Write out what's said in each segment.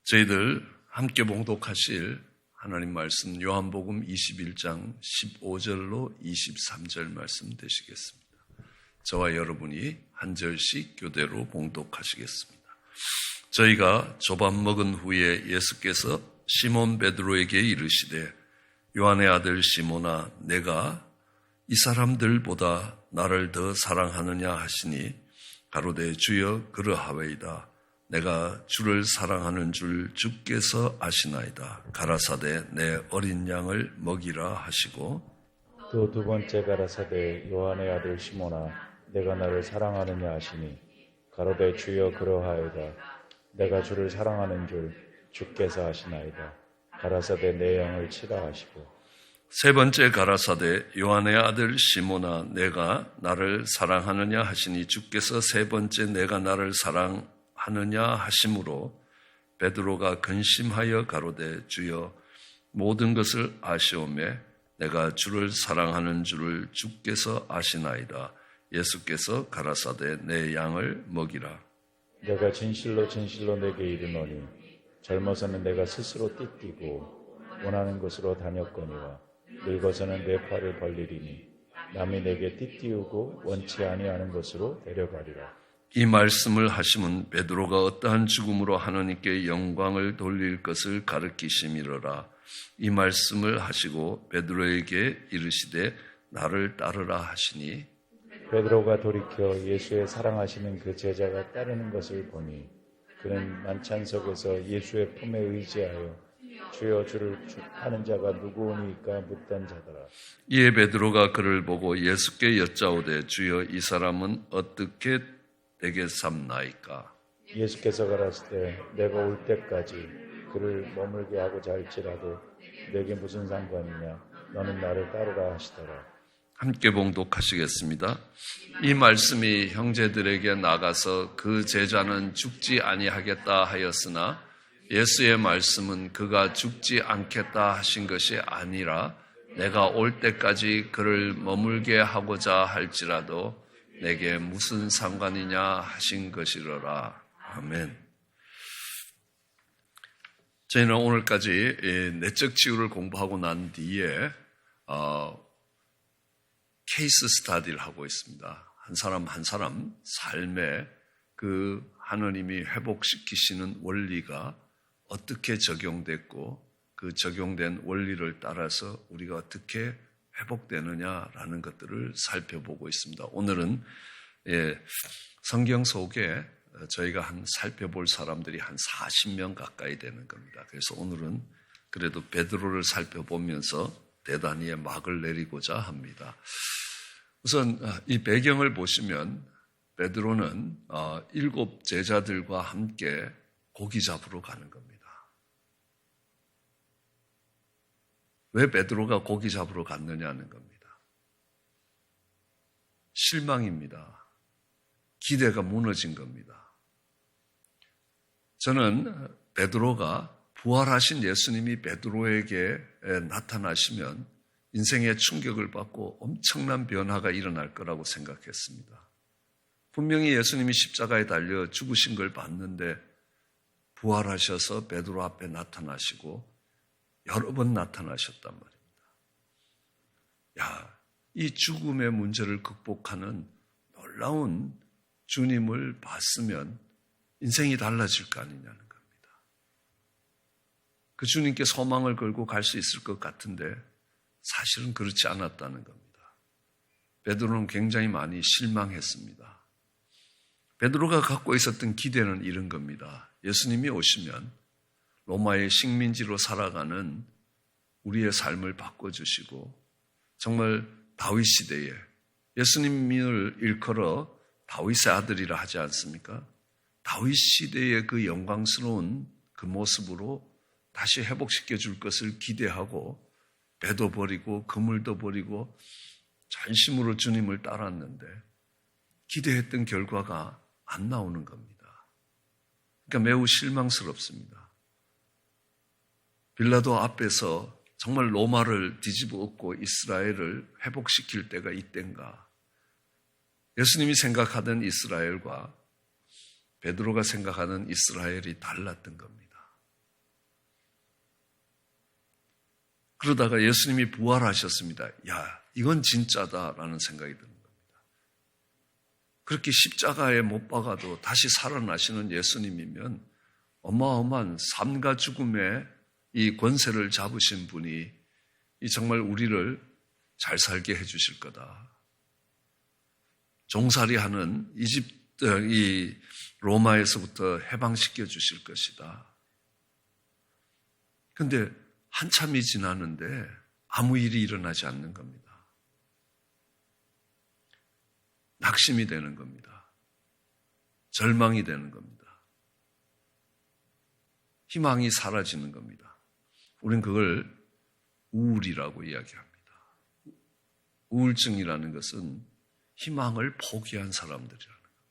저희들 함께 봉독하실 하나님 말씀 요한복음 21장 15절로 23절 말씀 되시겠습니다. 저와 여러분이 한 절씩 교대로 봉독하시겠습니다. 저희가 조밥 먹은 후에 예수께서 시몬 베드로에게 이르시되 요한의 아들 시몬아 내가 이 사람들보다 나를 더 사랑하느냐 하시니 가로되 주여 그러하외이다. 내가 주를 사랑하는 줄 주께서 아시나이다. 가라사대 내 어린 양을 먹이라 하시고 또 두 번째 가라사대 요한의 아들 시몬아 내가 나를 사랑하느냐 하시니 가로되 주여 그러하이다. 내가 주를 사랑하는 줄 주께서 아시나이다. 가라사대 내 양을 치라 하시고 세 번째 가라사대 요한의 아들 시몬아 내가 나를 사랑하느냐 하시니 주께서 세 번째 내가 나를 사랑하느냐 하심으로 베드로가 근심하여 가로되 주여 모든 것을 아시오매 내가 주를 사랑하는 줄을 주께서 아시나이다. 예수께서 가라사대 내 양을 먹이라. 내가 진실로 진실로 내게 이르노니 젊어서는 내가 스스로 띠띠고 원하는 곳으로 다녔거니와 늙어서는 내 팔을 벌리리니 남이 내게 띠띠우고 원치 아니하는 곳으로 데려가리라. 이 말씀을 하시면 베드로가 어떠한 죽음으로 하나님께 영광을 돌릴 것을 가르치심이로라. 이 말씀을 하시고 베드로에게 이르시되 나를 따르라 하시니 베드로가 돌이켜 예수의 사랑하시는 그 제자가 따르는 것을 보니 그는 만찬 속에서 예수의 품에 의지하여 주여 주를 하는 자가 누구오니까 묻던 자더라. 이에 베드로가 그를 보고 예수께 여짜오되 주여 이 사람은 어떻게 내게 삼나이까? 예수께서 가라사대 내가 올 때까지 그를 머물게 하고자 할지라도 내게 무슨 상관이냐 너는 나를 따르라 하시더라. 함께 봉독하시겠습니다. 이 말씀이 형제들에게 나가서 그 제자는 죽지 아니하겠다 하였으나 예수의 말씀은 그가 죽지 않겠다 하신 것이 아니라 내가 올 때까지 그를 머물게 하고자 할지라도 내게 무슨 상관이냐 하신 것이로라. 아멘. 저희는 오늘까지 내적 치유를 공부하고 난 뒤에 케이스 스터디를 하고 있습니다. 한 사람 한 사람 삶에 그 하나님이 회복시키시는 원리가 어떻게 적용됐고 그 적용된 원리를 따라서 우리가 어떻게 회복되느냐라는 것들을 살펴보고 있습니다. 오늘은 성경 속에 저희가 살펴볼 사람들이 한 40명 가까이 되는 겁니다. 그래서 오늘은 그래도 베드로를 살펴보면서 대단히의 막을 내리고자 합니다. 우선 이 배경을 보시면 베드로는 7 제자들과 함께 고기 잡으러 가는 겁니다. 왜 베드로가 고기 잡으러 갔느냐는 겁니다. 실망입니다. 기대가 무너진 겁니다. 저는 베드로가 부활하신 예수님이 베드로에게 나타나시면 인생의 충격을 받고 엄청난 변화가 일어날 거라고 생각했습니다. 분명히 예수님이 십자가에 달려 죽으신 걸 봤는데 부활하셔서 베드로 앞에 나타나시고 여러 번 나타나셨단 말입니다. 이 죽음의 문제를 극복하는 놀라운 주님을 봤으면 인생이 달라질 거 아니냐는 겁니다. 그 주님께 소망을 걸고 갈 수 있을 것 같은데 사실은 그렇지 않았다는 겁니다. 베드로는 굉장히 많이 실망했습니다. 베드로가 갖고 있었던 기대는 이런 겁니다. 예수님이 오시면 로마의 식민지로 살아가는 우리의 삶을 바꿔주시고 정말 다윗 시대에 예수님을 일컬어 다윗의 아들이라 하지 않습니까? 다윗 시대의 그 영광스러운 그 모습으로 다시 회복시켜 줄 것을 기대하고 배도 버리고 그물도 버리고 전심으로 주님을 따랐는데 기대했던 결과가 안 나오는 겁니다. 그러니까 매우 실망스럽습니다. 빌라도 앞에서 정말 로마를 뒤집어 엎고 이스라엘을 회복시킬 때가 이때인가? 예수님이 생각하던 이스라엘과 베드로가 생각하는 이스라엘이 달랐던 겁니다. 그러다가 예수님이 부활하셨습니다. 야, 이건 진짜다라는 생각이 드는 겁니다. 그렇게 십자가에 못 박아도 다시 살아나시는 예수님이면 어마어마한 삶과 죽음의 이 권세를 잡으신 분이 이 정말 우리를 잘 살게 해주실 거다. 종살이하는 이 로마에서부터 해방시켜 주실 것이다. 그런데 한참이 지나는데 아무 일이 일어나지 않는 겁니다. 낙심이 되는 겁니다. 절망이 되는 겁니다. 희망이 사라지는 겁니다. 우린 그걸 우울이라고 이야기합니다. 우울증이라는 것은 희망을 포기한 사람들이라는 겁니다.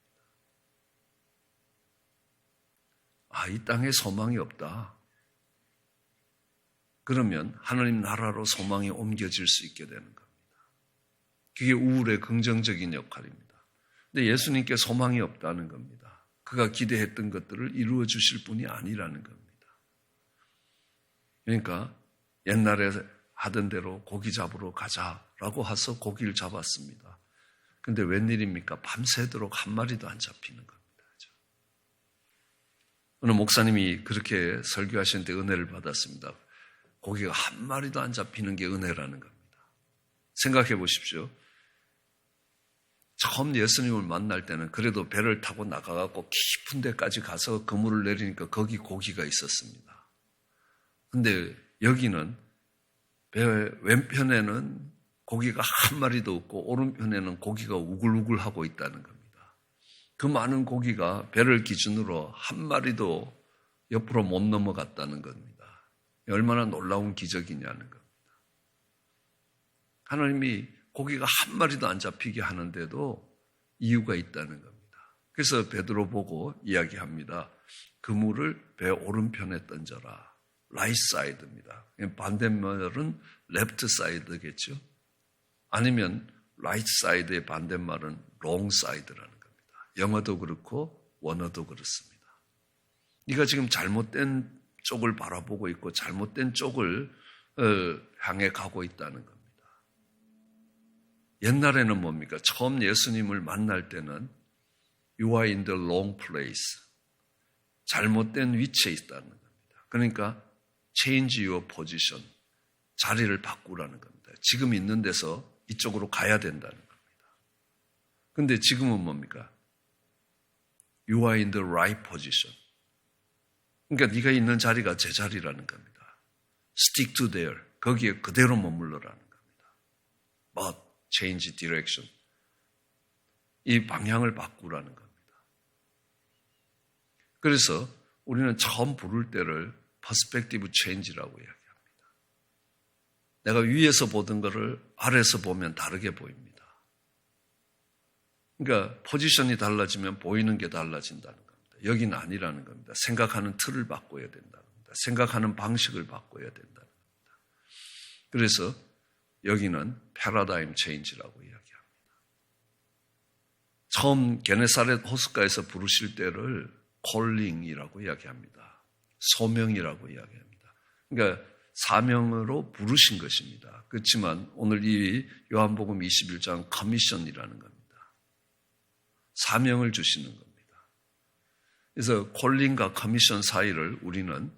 아, 이 땅에 소망이 없다. 그러면 하나님 나라로 소망이 옮겨질 수 있게 되는 겁니다. 그게 우울의 긍정적인 역할입니다. 근데 예수님께 소망이 없다는 겁니다. 그가 기대했던 것들을 이루어 주실 분이 아니라는 겁니다. 그러니까 옛날에 하던 대로 고기 잡으러 가자라고 해서 고기를 잡았습니다. 근데 웬일입니까? 밤새도록 한 마리도 안 잡히는 겁니다. 어느 목사님이 그렇게 설교하시는데 은혜를 받았습니다. 고기가 한 마리도 안 잡히는 게 은혜라는 겁니다. 생각해 보십시오. 처음 예수님을 만날 때는 그래도 배를 타고 나가갖고 깊은 데까지 가서 그물을 내리니까 거기 고기가 있었습니다. 근데 여기는 배 왼편에는 고기가 한 마리도 없고 오른편에는 고기가 우글우글하고 있다는 겁니다. 그 많은 고기가 배를 기준으로 한 마리도 옆으로 못 넘어갔다는 겁니다. 얼마나 놀라운 기적이냐는 겁니다. 하나님이 고기가 한 마리도 안 잡히게 하는데도 이유가 있다는 겁니다. 그래서 베드로 보고 이야기합니다. 그물을 배 오른편에 던져라. 라이트 사이드입니다. 반대말은 레프트 사이드겠죠. 아니면 라이트 사이드의 반대말은 롱 사이드라는 겁니다. 영어도 그렇고 원어도 그렇습니다. 네가 지금 잘못된 쪽을 바라보고 있고 잘못된 쪽을 향해 가고 있다는 겁니다. 옛날에는 뭡니까? 처음 예수님을 만날 때는 You are in the wrong place. 잘못된 위치에 있다는 겁니다. 그러니까 change your position. 자리를 바꾸라는 겁니다. 지금 있는 데서 이쪽으로 가야 된다는 겁니다. 그런데 지금은 뭡니까? You are in the right position. 그러니까 네가 있는 자리가 제 자리라는 겁니다. Stick to there. 거기에 그대로 머물러라는 겁니다. But change direction. 이 방향을 바꾸라는 겁니다. 그래서 우리는 처음 부를 때를 perspective change라고 이야기합니다. 내가 위에서 보던 것을 아래에서 보면 다르게 보입니다. 그러니까 포지션이 달라지면 보이는 게 달라진다는 겁니다. 여기는 아니라는 겁니다. 생각하는 틀을 바꿔야 된다는 겁니다. 생각하는 방식을 바꿔야 된다는 겁니다. 그래서 여기는 패러다임 체인지라고 이야기합니다. 처음 게네사렛 호숫가에서 부르실 때를 콜링이라고 이야기합니다. 소명이라고 이야기합니다. 그러니까 사명으로 부르신 것입니다. 그렇지만 오늘 이 요한복음 21장 커미션이라는 겁니다. 사명을 주시는 겁니다. 그래서 콜링과 커미션 사이를 우리는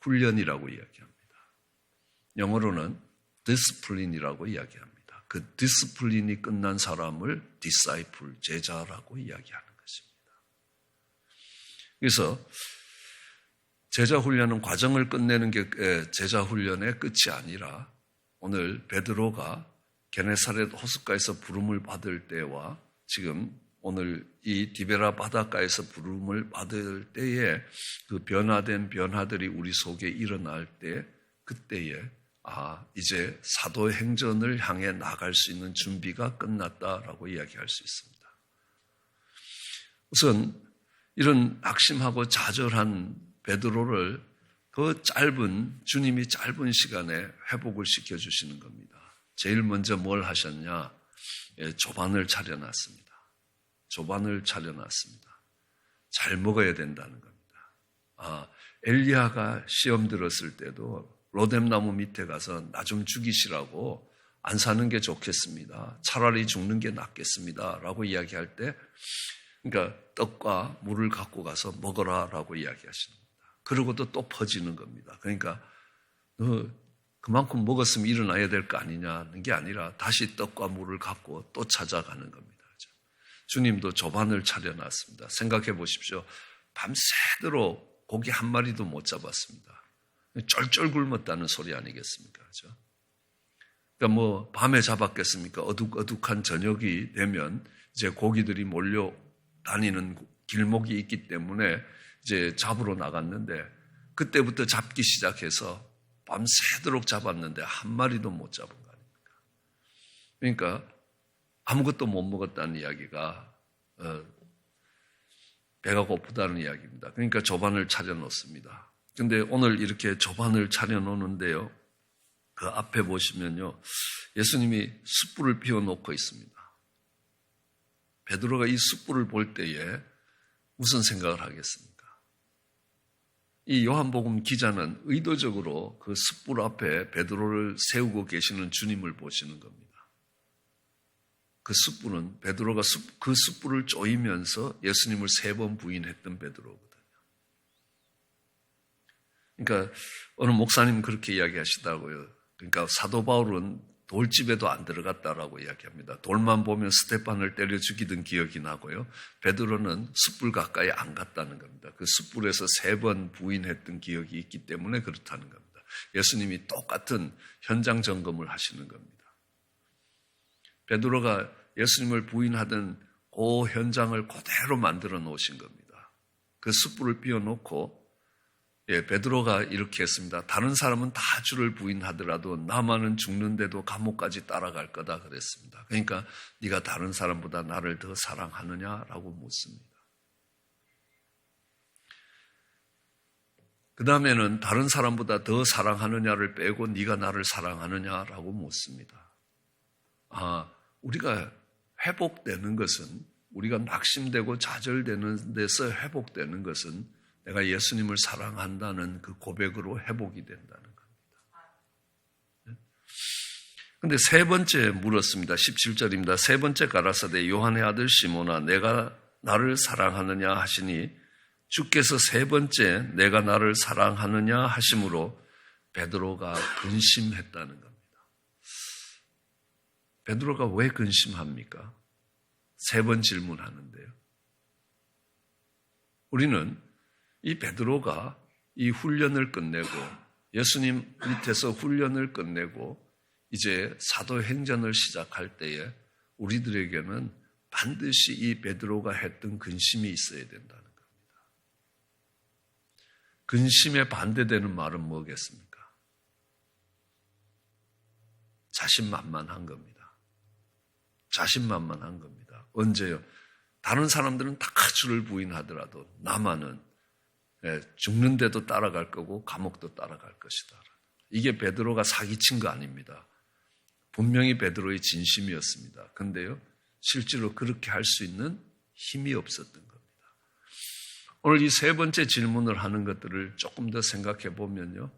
훈련이라고 이야기합니다. 영어로는 디스플린이라고 이야기합니다. 그 디스플린이 끝난 사람을 디사이플, 제자라고 이야기하는 것입니다. 그래서 제자 훈련은 과정을 끝내는 게 제자 훈련의 끝이 아니라 오늘 베드로가 게네사렛 호숫가에서 부름을 받을 때와 지금 오늘 이 디베라 바닷가에서 부름을 받을 때에 그 변화된 변화들이 우리 속에 일어날 때 그때에 이제 사도행전을 향해 나갈 수 있는 준비가 끝났다라고 이야기할 수 있습니다. 우선 이런 낙심하고 좌절한 베드로를 그 주님이 짧은 시간에 회복을 시켜주시는 겁니다. 제일 먼저 뭘 하셨냐? 조반을 차려놨습니다. 조반을 차려놨습니다. 잘 먹어야 된다는 겁니다. 엘리야가 시험 들었을 때도 로뎀나무 밑에 가서 나 좀 죽이시라고 안 사는 게 좋겠습니다. 차라리 죽는 게 낫겠습니다. 라고 이야기할 때, 그러니까 떡과 물을 갖고 가서 먹어라 라고 이야기하시는 겁니다. 그러고도 또 퍼지는 겁니다. 그러니까 너 그만큼 먹었으면 일어나야 될 거 아니냐는 게 아니라 다시 떡과 물을 갖고 또 찾아가는 겁니다. 주님도 조반을 차려놨습니다. 생각해 보십시오. 밤새도록 고기 한 마리도 못 잡았습니다. 쫄쫄 굶었다는 소리 아니겠습니까? 그렇죠? 그러니까 뭐 밤에 잡았겠습니까? 어둑어둑한 저녁이 되면 이제 고기들이 몰려 다니는 길목이 있기 때문에 이제 잡으러 나갔는데 그때부터 잡기 시작해서 밤새도록 잡았는데 한 마리도 못 잡은 거 아닙니까? 그러니까 아무것도 못 먹었다는 이야기가 배가 고프다는 이야기입니다. 그러니까 조반을 차려놓습니다. 근데 오늘 이렇게 조반을 차려놓는데요. 그 앞에 보시면요. 예수님이 숯불을 피워놓고 있습니다. 베드로가 이 숯불을 볼 때에 무슨 생각을 하겠습니까? 이 요한복음 기자는 의도적으로 그 숯불 앞에 베드로를 세우고 계시는 주님을 보시는 겁니다. 그 숯불은 베드로가 그 숯불을 쪼이면서 예수님을 3번 부인했던 베드로거든요. 그러니까 어느 목사님 그렇게 이야기하시더라고요. 그러니까 사도 바울은 돌집에도 안 들어갔다라고 이야기합니다. 돌만 보면 스테판을 때려 죽이던 기억이 나고요. 베드로는 숯불 가까이 안 갔다는 겁니다. 그 숯불에서 3번 부인했던 기억이 있기 때문에 그렇다는 겁니다. 예수님이 똑같은 현장 점검을 하시는 겁니다. 베드로가 예수님을 부인하던 그 현장을 그대로 만들어 놓으신 겁니다. 그 숯불을 피워놓고 베드로가 이렇게 했습니다. 다른 사람은 다 주를 부인하더라도 나만은 죽는데도 감옥까지 따라갈 거다 그랬습니다. 그러니까 네가 다른 사람보다 나를 더 사랑하느냐라고 묻습니다. 그 다음에는 다른 사람보다 더 사랑하느냐를 빼고 네가 나를 사랑하느냐라고 묻습니다. 우리가 회복되는 것은, 우리가 낙심되고 좌절되는 데서 회복되는 것은 내가 예수님을 사랑한다는 그 고백으로 회복이 된다는 겁니다. 그런데 3번째 물었습니다. 17절입니다. 3번째 가라사대 요한의 아들 시몬아 내가 나를 사랑하느냐 하시니 주께서 3번째 내가 나를 사랑하느냐 하심으로 베드로가 근심했다는 겁니다. 베드로가 왜 근심합니까? 3번 질문하는데요. 우리는 이 베드로가 이 훈련을 끝내고 예수님 밑에서 훈련을 끝내고 이제 사도행전을 시작할 때에 우리들에게는 반드시 이 베드로가 했던 근심이 있어야 된다는 겁니다. 근심에 반대되는 말은 뭐겠습니까? 자신만만한 겁니다. 자신만만한 겁니다. 언제요? 다른 사람들은 다 주를 부인하더라도 나만은 죽는데도 따라갈 거고 감옥도 따라갈 것이다. 이게 베드로가 사기친 거 아닙니다. 분명히 베드로의 진심이었습니다. 그런데요, 실제로 그렇게 할 수 있는 힘이 없었던 겁니다. 오늘 이 3번째 질문을 하는 것들을 조금 더 생각해 보면요,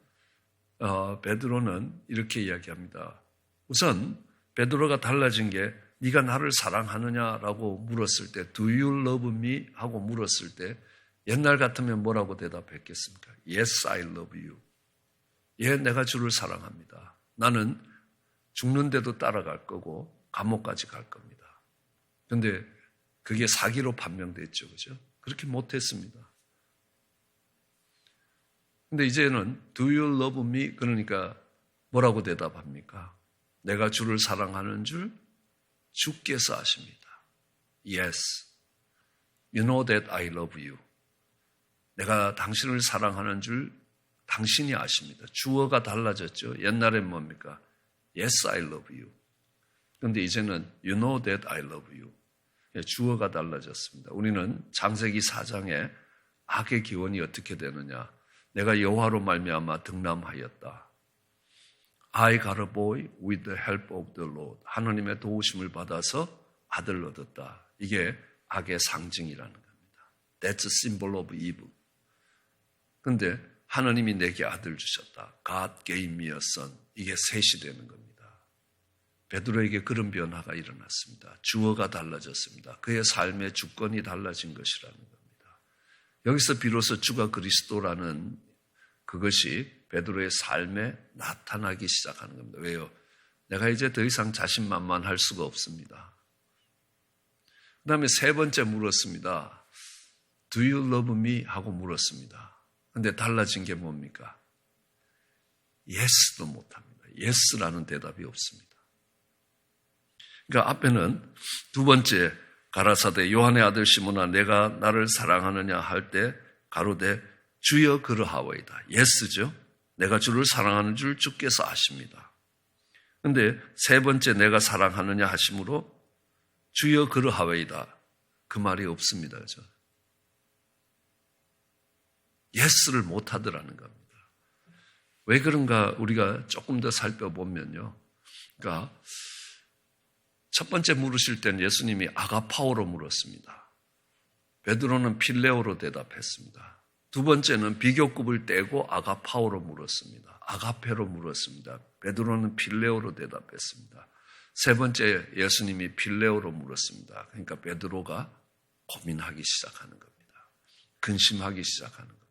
베드로는 이렇게 이야기합니다. 우선 베드로가 달라진 게 네가 나를 사랑하느냐라고 물었을 때 Do you love me? 하고 물었을 때 옛날 같으면 뭐라고 대답했겠습니까? Yes, I love you. 예, 내가 주를 사랑합니다. 나는 죽는데도 따라갈 거고 감옥까지 갈 겁니다. 그런데 그게 사기로 판명됐죠. 그죠? 그렇게 못했습니다. 근데 이제는 Do you love me? 그러니까 뭐라고 대답합니까? 내가 주를 사랑하는 줄 주께서 아십니다. Yes. You know that I love you. 내가 당신을 사랑하는 줄 당신이 아십니다. 주어가 달라졌죠. 옛날엔 뭡니까? Yes, I love you. 그런데 이제는 You know that I love you. 주어가 달라졌습니다. 우리는 창세기 4장에 악의 기원이 어떻게 되느냐. 내가 여호와로 말미암아 등남하였다. I got a boy with the help of the Lord. 하나님의 도우심을 받아서 아들을 얻었다. 이게 악의 상징이라는 겁니다. That's a symbol of evil. 그런데 하나님이 내게 아들 주셨다. God gave me a son. 이게 셋이 되는 겁니다. 베드로에게 그런 변화가 일어났습니다. 주어가 달라졌습니다. 그의 삶의 주권이 달라진 것이라는 겁니다. 여기서 비로소 주가 그리스도라는 그것이 베드로의 삶에 나타나기 시작하는 겁니다. 왜요? 내가 이제 더 이상 자신만만할 수가 없습니다. 그 다음에 세 번째 물었습니다. Do you love me? 하고 물었습니다. 근데 달라진 게 뭡니까? Yes도 못합니다. Yes라는 대답이 없습니다. 그러니까 앞에는 두 번째 가라사대 요한의 아들 시몬아 내가 나를 사랑하느냐 할 때 가로되 주여 그러하오이다. Yes죠. 내가 주를 사랑하는 줄 주께서 아십니다. 그런데 세 번째 내가 사랑하느냐 하심으로 주여 그러하오이다. 그 말이 없습니다. 그죠? Yes를 못하더라는 겁니다. 왜 그런가 우리가 조금 더 살펴보면요. 그러니까 첫 번째 물으실 때는 예수님이 아가파오로 물었습니다. 베드로는 필레오로 대답했습니다. 두 번째는 비교급을 떼고 아가파오로 물었습니다. 아가페로 물었습니다. 베드로는 필레오로 대답했습니다. 세 번째 예수님이 필레오로 물었습니다. 그러니까 베드로가 고민하기 시작하는 겁니다. 근심하기 시작하는 겁니다.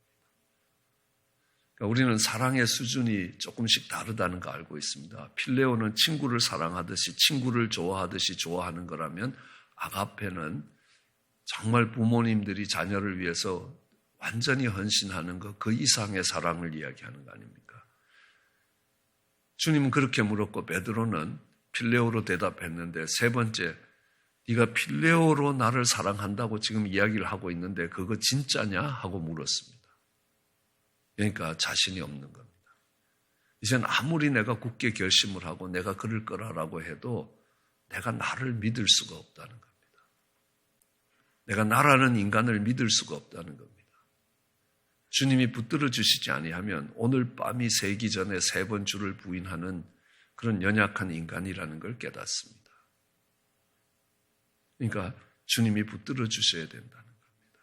그러니까 우리는 사랑의 수준이 조금씩 다르다는 거 알고 있습니다. 필레오는 친구를 사랑하듯이 친구를 좋아하듯이 좋아하는 거라면 아가페는 정말 부모님들이 자녀를 위해서 완전히 헌신하는 것, 그 이상의 사랑을 이야기하는 거 아닙니까? 주님은 그렇게 물었고 베드로는 필레오로 대답했는데 세 번째 네가 필레오로 나를 사랑한다고 지금 이야기를 하고 있는데 그거 진짜냐? 하고 물었습니다. 그러니까 자신이 없는 겁니다. 이젠 아무리 내가 굳게 결심을 하고 내가 그럴 거라고 해도 내가 나를 믿을 수가 없다는 겁니다. 내가 나라는 인간을 믿을 수가 없다는 겁니다. 주님이 붙들어 주시지 아니하면 오늘 밤이 새기 전에 세 번 주를 부인하는 그런 연약한 인간이라는 걸 깨닫습니다. 그러니까 주님이 붙들어 주셔야 된다는 겁니다.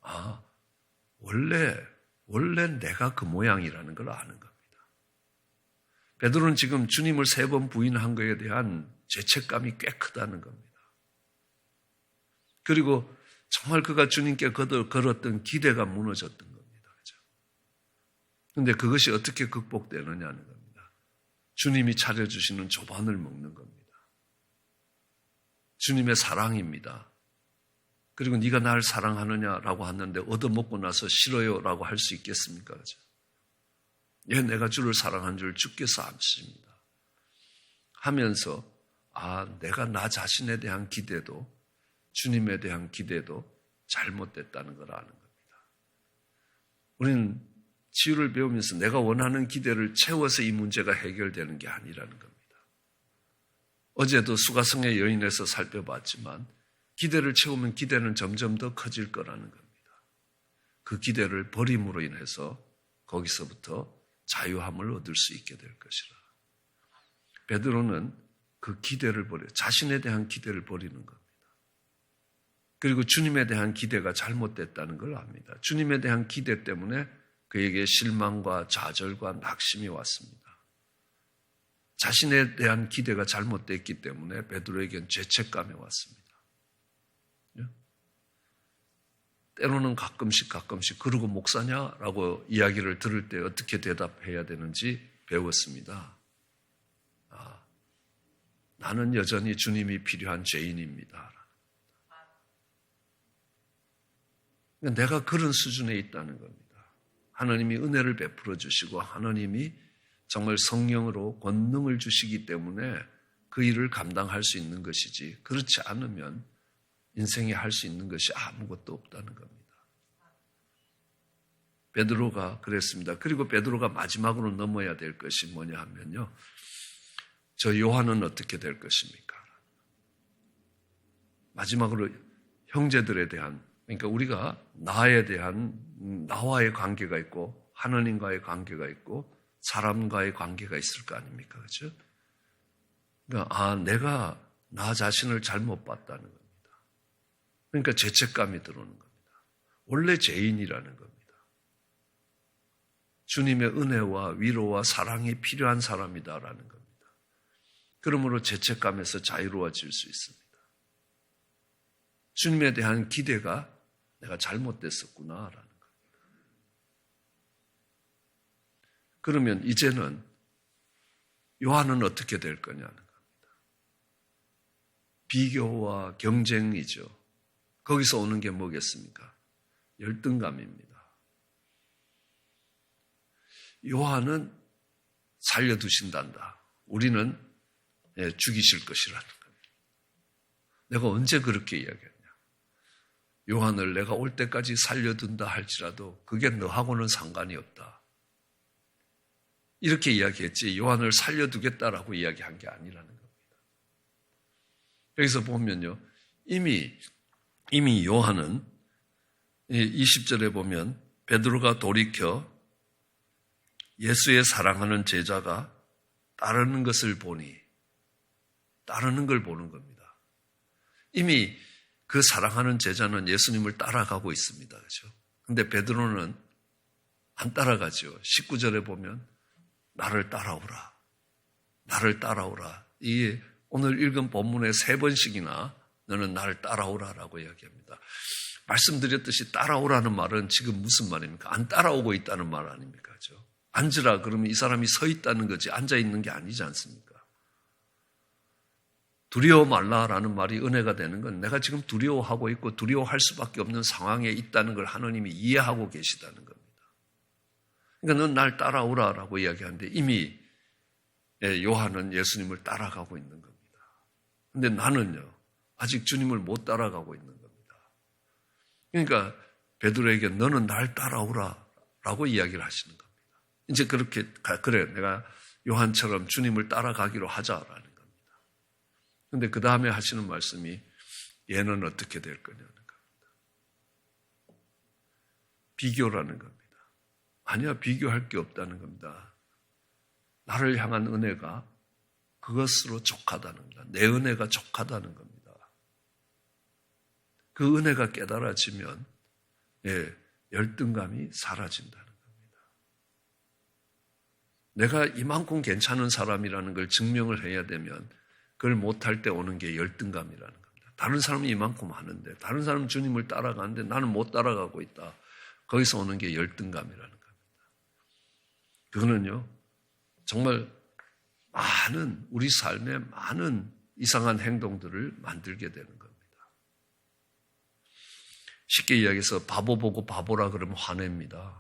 아, 원래 내가 그 모양이라는 걸 아는 겁니다. 베드로는 지금 주님을 세 번 부인한 것에 대한 죄책감이 꽤 크다는 겁니다. 그리고 정말 그가 주님께 걸었던 기대가 무너졌던 겁니다. 그죠? 그런데 그것이 어떻게 극복되느냐는 겁니다. 주님이 차려주시는 조반을 먹는 겁니다. 주님의 사랑입니다. 그리고 네가 나를 사랑하느냐라고 하는데 얻어먹고 나서 싫어요라고 할 수 있겠습니까? 그죠? 예, 내가 주를 사랑한 줄 주께서 아십니다. 하면서 내가 나 자신에 대한 기대도 주님에 대한 기대도 잘못됐다는 걸 아는 겁니다. 우리는 치유를 배우면서 내가 원하는 기대를 채워서 이 문제가 해결되는 게 아니라는 겁니다. 어제도 수가성의 여인에서 살펴봤지만 기대를 채우면 기대는 점점 더 커질 거라는 겁니다. 그 기대를 버림으로 인해서 거기서부터 자유함을 얻을 수 있게 될 것이라. 베드로는 그 기대를 자신에 대한 기대를 버리는 겁니다. 그리고 주님에 대한 기대가 잘못됐다는 걸 압니다. 주님에 대한 기대 때문에 그에게 실망과 좌절과 낙심이 왔습니다. 자신에 대한 기대가 잘못됐기 때문에 베드로에겐 죄책감이 왔습니다. 때로는 가끔씩 그러고 목사냐라고 이야기를 들을 때 어떻게 대답해야 되는지 배웠습니다. 나는 여전히 주님이 필요한 죄인입니다. 내가 그런 수준에 있다는 겁니다. 하나님이 은혜를 베풀어 주시고 하나님이 정말 성령으로 권능을 주시기 때문에 그 일을 감당할 수 있는 것이지 그렇지 않으면 인생에 할 수 있는 것이 아무것도 없다는 겁니다. 베드로가 그랬습니다. 그리고 베드로가 마지막으로 넘어야 될 것이 뭐냐 하면요. 저 요한은 어떻게 될 것입니까? 마지막으로 형제들에 대한 그러니까 우리가 나와의 관계가 있고 하나님과의 관계가 있고 사람과의 관계가 있을 거 아닙니까? 그렇죠? 그러니까 내가 나 자신을 잘못 봤다는 겁니다. 그러니까 죄책감이 들어오는 겁니다. 원래 죄인이라는 겁니다. 주님의 은혜와 위로와 사랑이 필요한 사람이다라는 겁니다. 그러므로 죄책감에서 자유로워질 수 있습니다. 주님에 대한 기대가 내가 잘못됐었구나라는 겁니다. 그러면 이제는 요한은 어떻게 될 거냐는 겁니다. 비교와 경쟁이죠. 거기서 오는 게 뭐겠습니까? 열등감입니다. 요한은 살려두신단다. 우리는 죽이실 것이라는 겁니다. 내가 언제 그렇게 이야기했냐? 요한을 내가 올 때까지 살려둔다 할지라도 그게 너하고는 상관이 없다. 이렇게 이야기했지 요한을 살려두겠다라고 이야기한 게 아니라는 겁니다. 여기서 보면요. 이미 요한은 20절에 보면 베드로가 돌이켜 예수의 사랑하는 제자가 따르는 것을 보니 따르는 걸 보는 겁니다. 이미 그 사랑하는 제자는 예수님을 따라가고 있습니다. 그렇죠? 근데 베드로는 안 따라가죠. 19절에 보면 나를 따라오라. 나를 따라오라. 이 오늘 읽은 본문에 3번씩이나 너는 나를 따라오라라고 이야기합니다. 말씀드렸듯이 따라오라는 말은 지금 무슨 말입니까? 안 따라오고 있다는 말 아닙니까? 그렇죠? 앉으라 그러면 이 사람이 서 있다는 거지 앉아 있는 게 아니지 않습니까? 두려워 말라라는 말이 은혜가 되는 건 내가 지금 두려워하고 있고 두려워할 수밖에 없는 상황에 있다는 걸 하나님이 이해하고 계시다는 겁니다. 그러니까 넌 날 따라오라라고 이야기하는데 이미 요한은 예수님을 따라가고 있는 겁니다. 근데 나는요 아직 주님을 못 따라가고 있는 겁니다. 그러니까 베드로에게 너는 날 따라오라라고 이야기를 하시는 겁니다. 이제 그렇게 그래 내가 요한처럼 주님을 따라가기로 하자라는 겁니다. 근데 그 다음에 하시는 말씀이 얘는 어떻게 될 거냐는 겁니다. 비교라는 겁니다. 아니야 비교할 게 없다는 겁니다. 나를 향한 은혜가 그것으로 족하다는 겁니다. 내 은혜가 족하다는 겁니다. 그 은혜가 깨달아지면 열등감이 사라진다는 겁니다. 내가 이만큼 괜찮은 사람이라는 걸 증명을 해야 되면 그걸 못할 때 오는 게 열등감이라는 겁니다. 다른 사람이 이만큼 하는데 다른 사람은 주님을 따라가는데 나는 못 따라가고 있다. 거기서 오는 게 열등감이라는 겁니다. 그거는요 정말 많은 우리 삶에 많은 이상한 행동들을 만들게 되는 겁니다. 쉽게 이야기해서 바보 보고 바보라 그러면 화냅니다.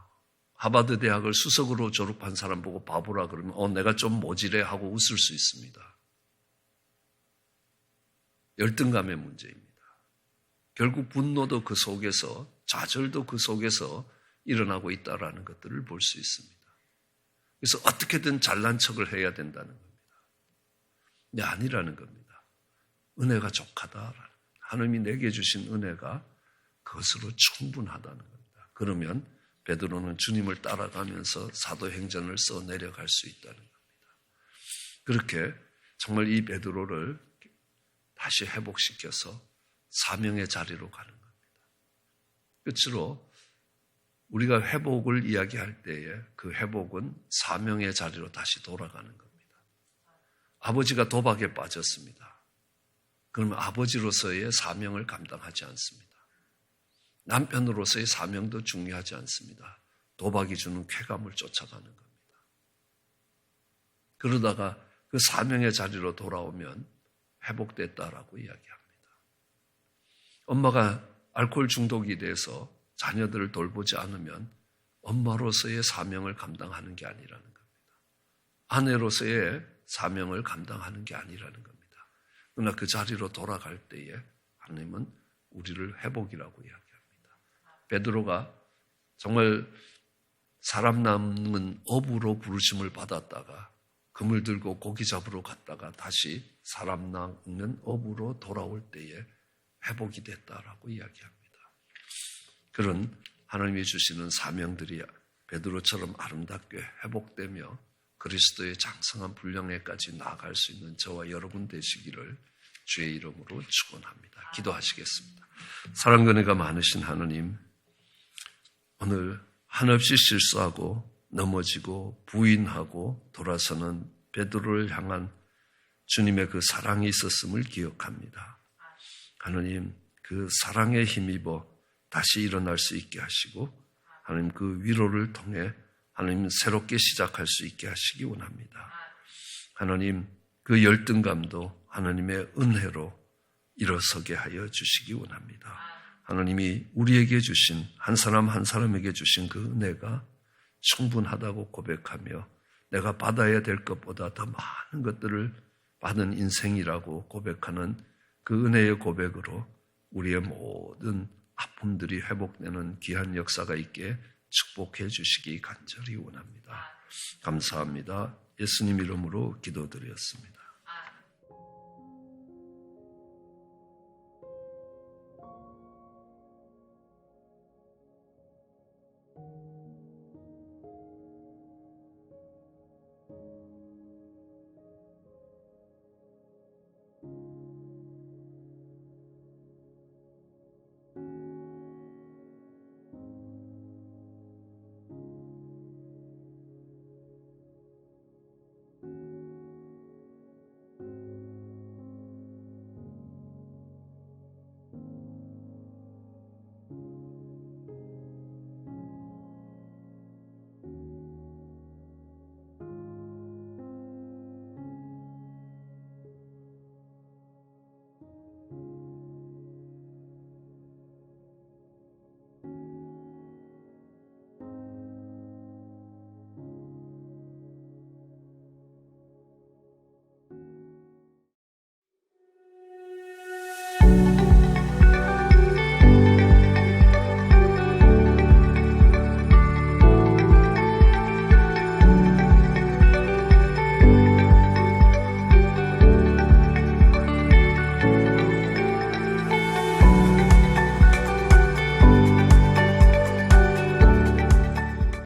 하버드 대학을 수석으로 졸업한 사람 보고 바보라 그러면 내가 좀 모질해 하고 웃을 수 있습니다. 열등감의 문제입니다. 결국 분노도 그 속에서 좌절도 그 속에서 일어나고 있다는 것들을 볼 수 있습니다. 그래서 어떻게든 잘난 척을 해야 된다는 겁니다. 근데 아니라는 겁니다. 은혜가 족하다라는 하나님이 내게 주신 은혜가 그것으로 충분하다는 겁니다. 그러면 베드로는 주님을 따라가면서 사도행전을 써 내려갈 수 있다는 겁니다. 그렇게 정말 이 베드로를 다시 회복시켜서 사명의 자리로 가는 겁니다. 끝으로 우리가 회복을 이야기할 때에 그 회복은 사명의 자리로 다시 돌아가는 겁니다. 아버지가 도박에 빠졌습니다. 그러면 아버지로서의 사명을 감당하지 않습니다. 남편으로서의 사명도 중요하지 않습니다. 도박이 주는 쾌감을 쫓아가는 겁니다. 그러다가 그 사명의 자리로 돌아오면 회복됐다라고 이야기합니다. 엄마가 알코올 중독이 돼서 자녀들을 돌보지 않으면 엄마로서의 사명을 감당하는 게 아니라는 겁니다. 아내로서의 사명을 감당하는 게 아니라는 겁니다. 그러나 그 자리로 돌아갈 때에 하나님은 우리를 회복이라고 이야기합니다. 베드로가 정말 사람 남은 어부로 부르심을 받았다가 그물 들고 고기 잡으러 갔다가 다시 사람 남는 어부로 돌아올 때에 회복이 됐다라고 이야기합니다. 그런 하나님이 주시는 사명들이 베드로처럼 아름답게 회복되며 그리스도의 장성한 분량에까지 나아갈 수 있는 저와 여러분 되시기를 주의 이름으로 축원합니다. 기도하시겠습니다. 사랑과 은혜가 많으신 하나님, 오늘 한없이 실수하고 넘어지고 부인하고 돌아서는 베드로를 향한 주님의 그 사랑이 있었음을 기억합니다. 하나님, 그 사랑에 힘입어 다시 일어날 수 있게 하시고 하나님 그 위로를 통해 하나님 새롭게 시작할 수 있게 하시기 원합니다. 하나님, 그 열등감도 하나님의 은혜로 일어서게 하여 주시기 원합니다. 하나님이 우리에게 주신 한 사람 한 사람에게 주신 그 은혜가 충분하다고 고백하며 내가 받아야 될 것보다 더 많은 것들을 받은 인생이라고 고백하는 그 은혜의 고백으로 우리의 모든 아픔들이 회복되는 귀한 역사가 있게 축복해 주시기 간절히 원합니다. 감사합니다. 예수님 이름으로 기도드렸습니다.